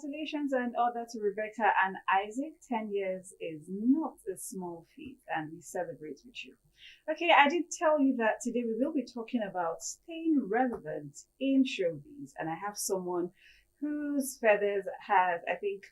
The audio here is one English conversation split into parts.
Congratulations and order to Rebecca and Isaac. 10 years is not a small feat, and we celebrate with you. Okay, I did tell you that today we will be talking about staying relevant in showbiz, and I have someone whose feathers has, I think,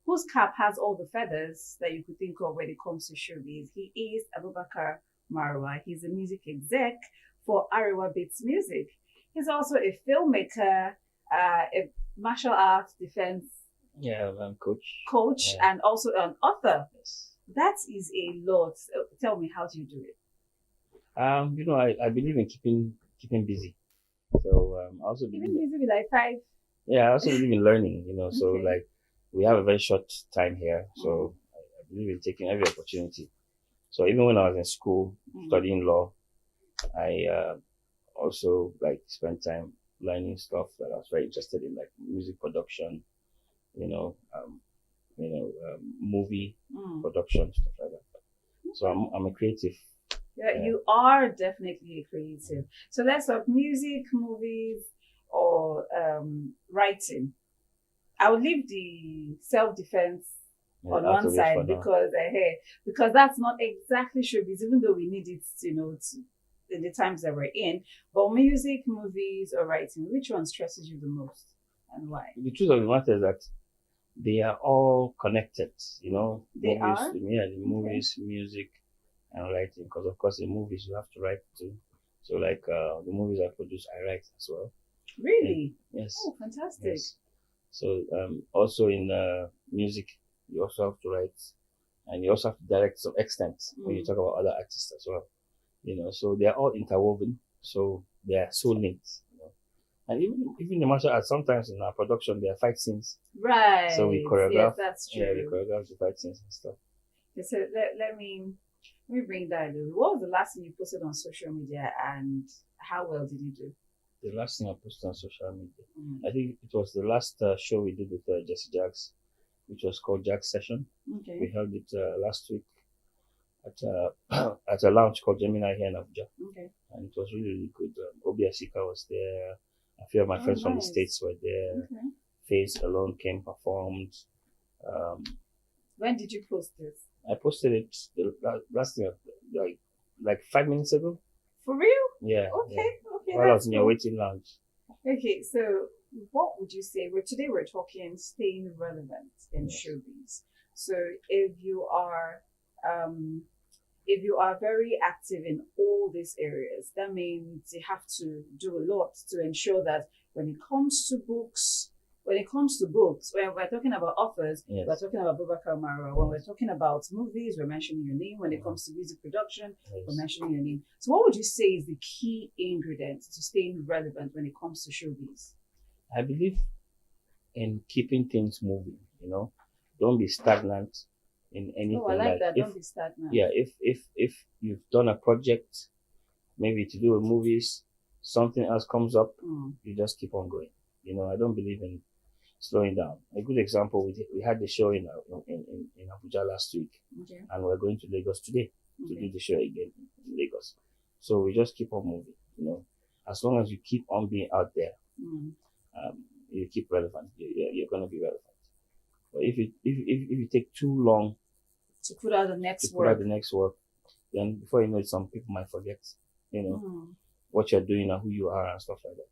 whose cap has all the feathers that you could think of when it comes to showbiz. He is Abubakar Marwa. He's a music exec for Arewa Beats Music. He's also a filmmaker, a martial arts defense Yeah, I'm coach. coach, Yeah. and also an author. Yes. That is a lot. So tell me, how do you do it? I believe in keeping busy. So I also Even believe busy with like five. yeah, I also believe in learning, so Okay. like we have a very short time here, Mm, so I believe in taking every opportunity. So even when I was in school mm. studying law, I also like spent time learning stuff that I was very interested in, like music production, you know, um, movie Mm. production, stuff like that. So Okay. I'm a creative. Yeah, Yeah. you are definitely a creative. So let's talk music, movies, or writing. I would leave the self-defense on Out one of it for side now. because that's not exactly showbiz, even though we need it, in the times that we're in. But music, movies, or writing, which one stresses you the most, and why? The truth of the matter is that they are all connected, They movies, are yeah, the okay. movies, music, and writing. Because of course, the movies you have to write too. So like the movies I produce, I write as well. And Really? yes, Oh, fantastic. yes. So also in music, you also have to write, and you also have to direct to some extent when you Mm. talk about other artists as well. So they are all interwoven. So they are so linked. And even the martial arts, sometimes in our production, there are fight scenes. So we Right. Yes, choreograph, that's yeah, we true. choreograph the fight scenes and stuff. Okay, so let me bring that a little. What was the last thing you posted on social media, and how well did you do? The last thing I posted on social media, Mm. I think it was the last show we did with Jesse Jacks, which was called Jack Session. We Okay. held it last week at at a lounge called Gemini here in Abuja, Okay. and it was really, really good. Obi Asika was there. A few of my Oh, friends from the nice. states were there. Okay. Face Alone came performed. Um, When did you post this? I posted it the last thing, like 5 minutes ago. For real? Yeah, Okay. yeah. Okay, While I was that's in your cool. waiting lounge. Okay, so what would you say? Today we're talking staying relevant in Yes. showbiz. So if you are um if you are very active in all these areas, that means you have to do a lot to ensure that when it comes to books, when we're talking about authors, Yes. we're talking about Bubakar Mara. When we're talking about movies, we're mentioning your name. When it Mhm. comes to music production, we're Yes. mentioning your name. So, what would you say is the key ingredient to staying relevant when it comes to showbiz? I believe in keeping things moving. Don't be stagnant in Oh, I anything. like Like that. if Don't be stagnant. yeah, if you've done a project, maybe to do with movies, something else comes up, Mm. you just keep on going. I don't believe in slowing down. A good example, we had the show in Abuja last week, Okay. and we're going to Lagos today to do Okay. the show again in Lagos. So we just keep on moving. As long as you keep on being out there, Mm. you keep relevant. You're going to be relevant. But if you take too long To put out the to next put out work. the next work, then before you know it, some people might forget, Mm. what you're doing and who you are and stuff like that.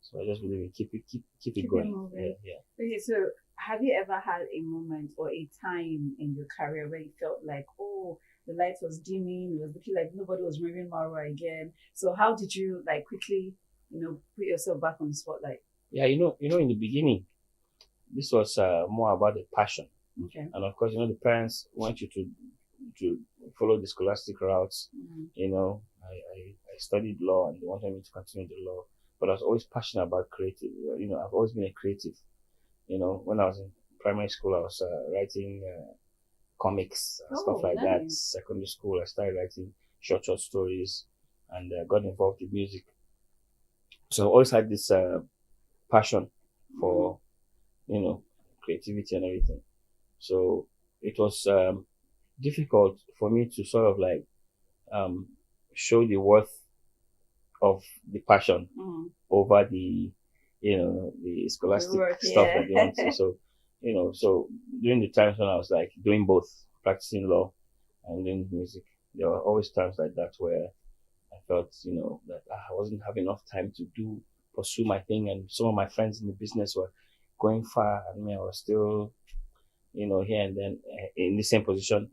So I just believe in keep it Keep it going. moving. Yeah. Okay, so have you ever had a moment or a time in your career where you felt like, oh, the light was dimming, it was looking like nobody was moving Mara again? So how did you like quickly, put yourself back on the spotlight? Yeah, in the beginning, this was more about the passion. Okay. And of course, the parents want you to follow the scholastic routes. Mm. I studied law and they wanted me to continue the law, but I was always passionate about creative. I've always been a creative. When I was in primary school, I was writing comics and stuff Oh, like that. nice. Secondary school, I started writing short stories and got involved with music. So I always had this passion for, creativity and everything. So it was difficult for me to sort of like um, show the worth of the passion Mm. over the scholastic work, stuff yeah. that they want to. So So during the times when I was like doing both, practicing law and doing music, there were always times like that where I felt, that I wasn't having enough time to pursue my thing, and some of my friends in the business were going far, and me, I was still, here and then in the same position.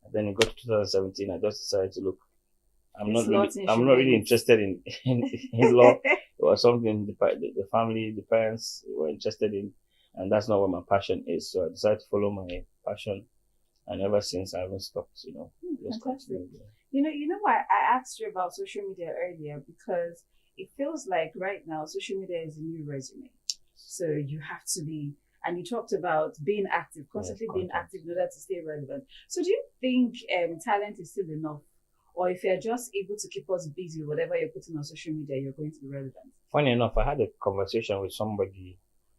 And then it got to 2017, I just decided to look. I'm not really interested in law. It was something the family, the parents were interested in, and that's not what my passion is. So I decided to follow my passion, and ever since I haven't stopped. Just Fantastic. You know why I asked you about social media earlier, because it feels like right now social media is a new resume. So you have to be, and you talked about being active, constantly being active in order to stay relevant. So do you think talent is still enough? Or if you're just able to keep us busy with whatever you're putting on social media, you're going to be relevant? Funny enough, I had a conversation with somebody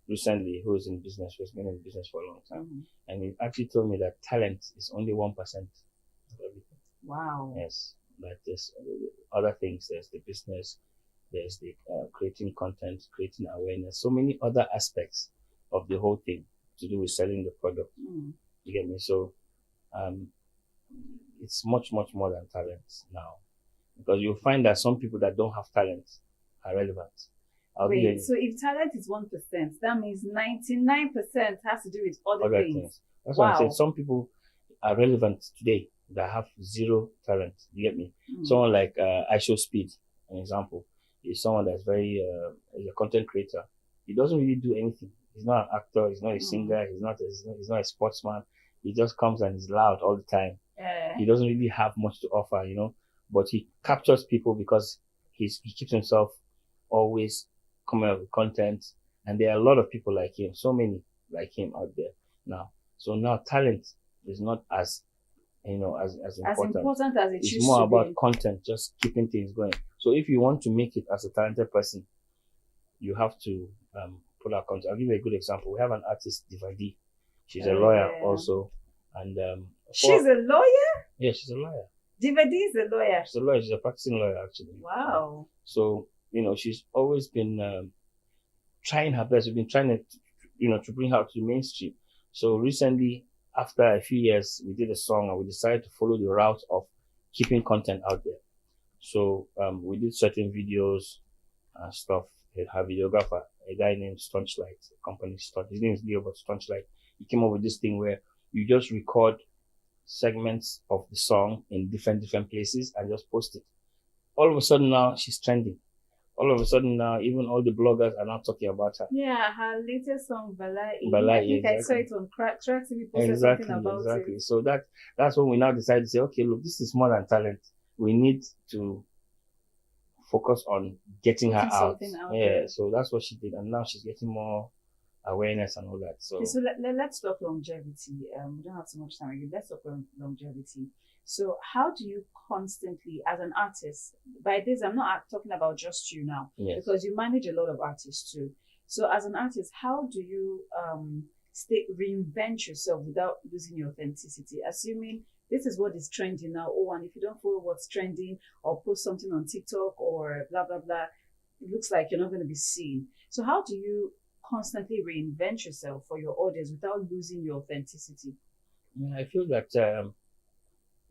recently who's been in business for a long time. And he actually told me that talent is only 1% of everything. Wow. Yes. But there's other things. There's the business, there's the creating content, creating awareness, so many other aspects of the whole thing to do with selling the product. You get me? So it's much, much more than talent now, because you'll find that some people that don't have talent are relevant. Wait, so if talent is 1%, that means 99% has to do with other things. That's why I said some people are relevant today that have zero talent. You get me? Someone like IShowSpeed, an example, is someone that's very is a content creator. He doesn't really do anything. He's not an actor. He's not a singer. He's not a sportsman. He just comes and he's loud all the time. He doesn't really have much to offer, but he captures people because he keeps himself always coming up with content. And there are a lot of people like him, so many like him out there now. So now talent is not as as important as it used to be. It's more about content, just keeping things going. So if you want to make it as a talented person, you have to put out content. I'll give you a good example. We have an artist, Divadi. She's a lawyer also. And she's a lawyer? Yeah, she's a lawyer. Divadi is a lawyer. She's a lawyer. She's a practicing lawyer, actually. Wow. So, she's always been trying her best. We've been trying to bring her to the mainstream. So recently, after a few years, we did a song and we decided to follow the route of keeping content out there. So we did certain videos and stuff. Her videographer, a guy named Staunchlight, his name is Leo, but Staunchlight, he came up with this thing where you just record segments of the song in different places and just post it. All of a sudden now she's trending. All of a sudden now even all the bloggers are now talking about her. Yeah, her latest song Balai. I think I saw it on Track TV posted something about it. So that's when we now decided to say, okay, look, this is more than talent. We need to focus on getting her out. Yeah, so that's what she did, and now she's getting more awareness and all that. So, okay, so let's talk longevity. We don't have so much time again. Let's talk longevity. So how do you constantly, as an artist, by this I'm not talking about just you now, because you manage a lot of artists too. So as an artist, how do you reinvent yourself without losing your authenticity? Assuming this is what is trending now. And if you don't follow what's trending or post something on TikTok or blah blah blah, it looks like you're not going to be seen. So how do you constantly reinvent yourself for your audience without losing your authenticity? I feel that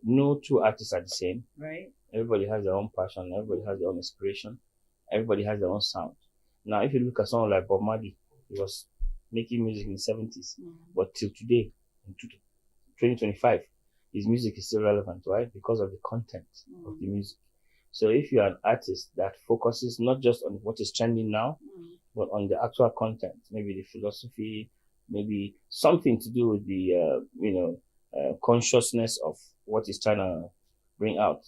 no two artists are the same. Right. Everybody has their own passion. Everybody has their own inspiration. Everybody has their own sound. Now, if you look at someone like Bob Marley, he was making music in the 70s, but till today, in 2025, his music is still relevant, right? Because of the content of the music. So if you're an artist that focuses not just on what is trending now, but on the actual content, maybe the philosophy, maybe something to do with the, consciousness of what is trying to bring out,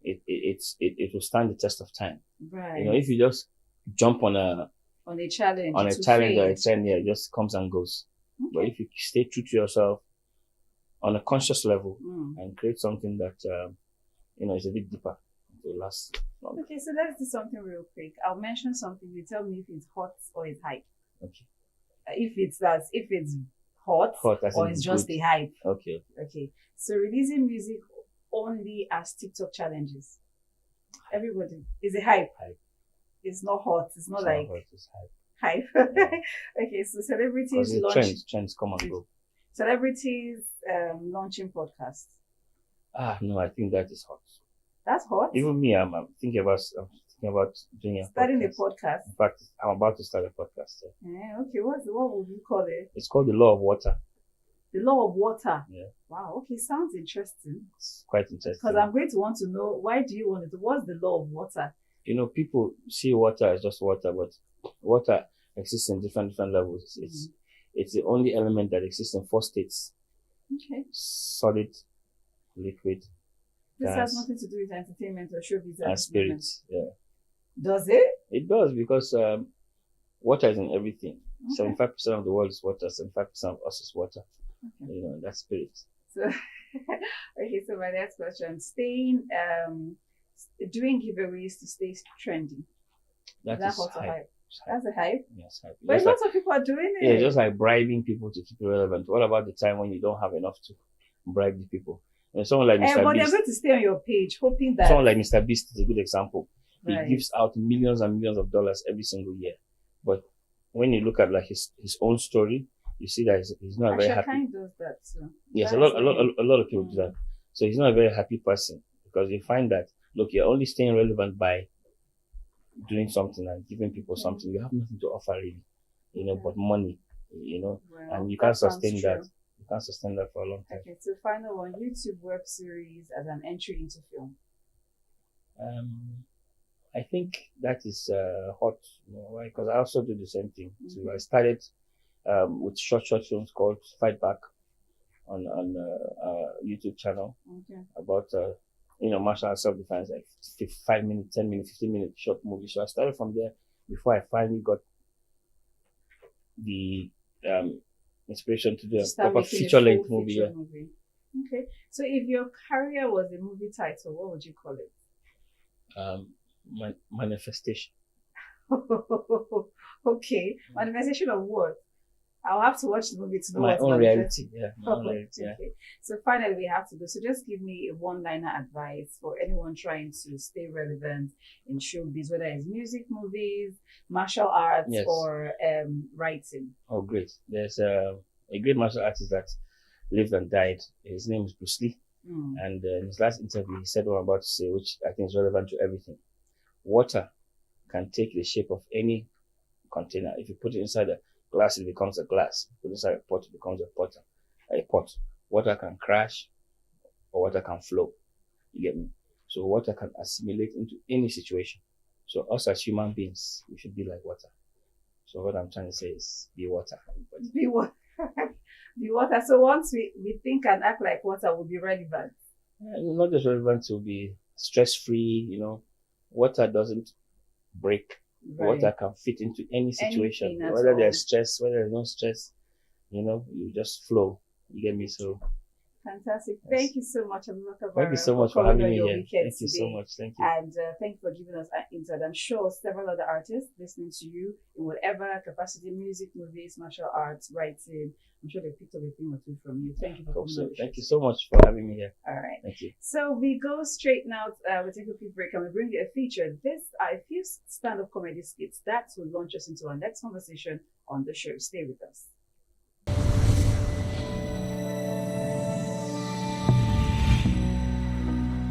it will stand the test of time. Right. If you just jump on a challenge or a trend, it just comes and goes. Okay. But if you stay true to yourself on a conscious level and create something that is a bit deeper, it will last long. Okay, so let's do something real quick. I'll mention something. You tell me if it's hot or it's hype. Okay. If it's hot or it's just the hype. Okay. Okay. So releasing music only as TikTok challenges. Everybody is a hype. Hype. It's not hot. It's not hot, it's hype. Hype. Yeah. Okay, so celebrities Because the launch trends come and go. celebrities launching podcasts. No, I think that is hot. That's hot. Even me, I'm thinking about doing a Starting a podcast. podcast. In fact, I'm about to start a podcast. Okay, what would you call it? It's called The Law of Water. The Law of Water. Yeah. Wow. Okay, sounds interesting. It's quite interesting. Because I'm going to want to know, why do you want it? What's the law of water? People see water as just water, but water exists in different levels. It's the only element that exists in 4 states: Okay. solid, liquid, This gas, has nothing to do with entertainment or showbiz. and spirit. Yeah, Does it? it does, because water is in everything. Okay. 75% of the world is water. 75% of us is water. Okay. That's spirit. So, okay. So my next question: doing giveaways to stay trendy. That Is is hot or hype. hype? That's a hype. Yes, hype. But Just like, lots of people are doing it. yeah, just like bribing people to keep it relevant. What about the time when you don't have enough to bribe the people? Someone like Mr. But they're Beast. going to stay on your page, hoping that. Someone like Mr. Beast is a good example. Right. He gives out millions and millions of dollars every single year. But when you look at like his own story, you see that he's not very happy. Kind does that too. Yes, That's a lot of people do that. So he's not a very happy person, because you find that, look, you're only staying relevant by doing something and giving people something. You have nothing to offer really, but money, Well, and you can't that sounds sustain true. that. You can't sustain that for a long time. Okay, so final one: YouTube web series as an entry into film. I think that is hot, why? Because I also do the same thing. So Mhm. I started with short films called Fight Back on YouTube channel Okay. about martial arts self-defense, like 5 minutes, 10 minutes, 15-minute short movie. So I started from there before I finally got the inspiration to do a Start proper making a feature-length full movie. feature Yeah. movie. Okay, so if your career was a movie title, what would you call it? Manifestation. Okay, manifestation of what? I'll have to watch the movie to know My what's own manifesting. reality. Yeah. My own reality. Yeah. Okay. So finally, we have to go. So just give me a one-liner advice for anyone trying to stay relevant in showbiz, whether it's music, movies, martial arts, Yes. or writing. Oh, great. There's a great martial artist that lived and died. His name is Bruce Lee. And in his last interview, he said what I'm about to say, which I think is relevant to everything. Water can take the shape of any container. If you put it inside a glass, it becomes a glass. Put it inside a pot, it becomes a pot. Water can crash or water can flow. You get me? So water can assimilate into any situation. So us as human beings, we should be like water. So what I'm trying to say is be water. Be water. Be water. So once we think and act like water, will be relevant. Not just relevant, to be stress-free. Water doesn't break. Right. Water can fit into any situation. Anything at Whether all. there's stress, whether there's no stress, you just flow. You get me? So Fantastic. Yes. Thank you so much, Abubakar. thank you so much for coming having on me your here. weekend Thank you so today. much. Thank you. And thank you for giving us an insight. I'm sure several other artists listening to you in whatever capacity, music, movies, martial arts, writing, I'm sure they picked up a thing or two from you. Thank you for coming on the show. Thank you so much for having me here. All right. Thank you. So we go straight now. We take a quick break and we bring you a feature. This are a few stand-up comedy skits that will launch us into our next conversation on the show. Stay with us.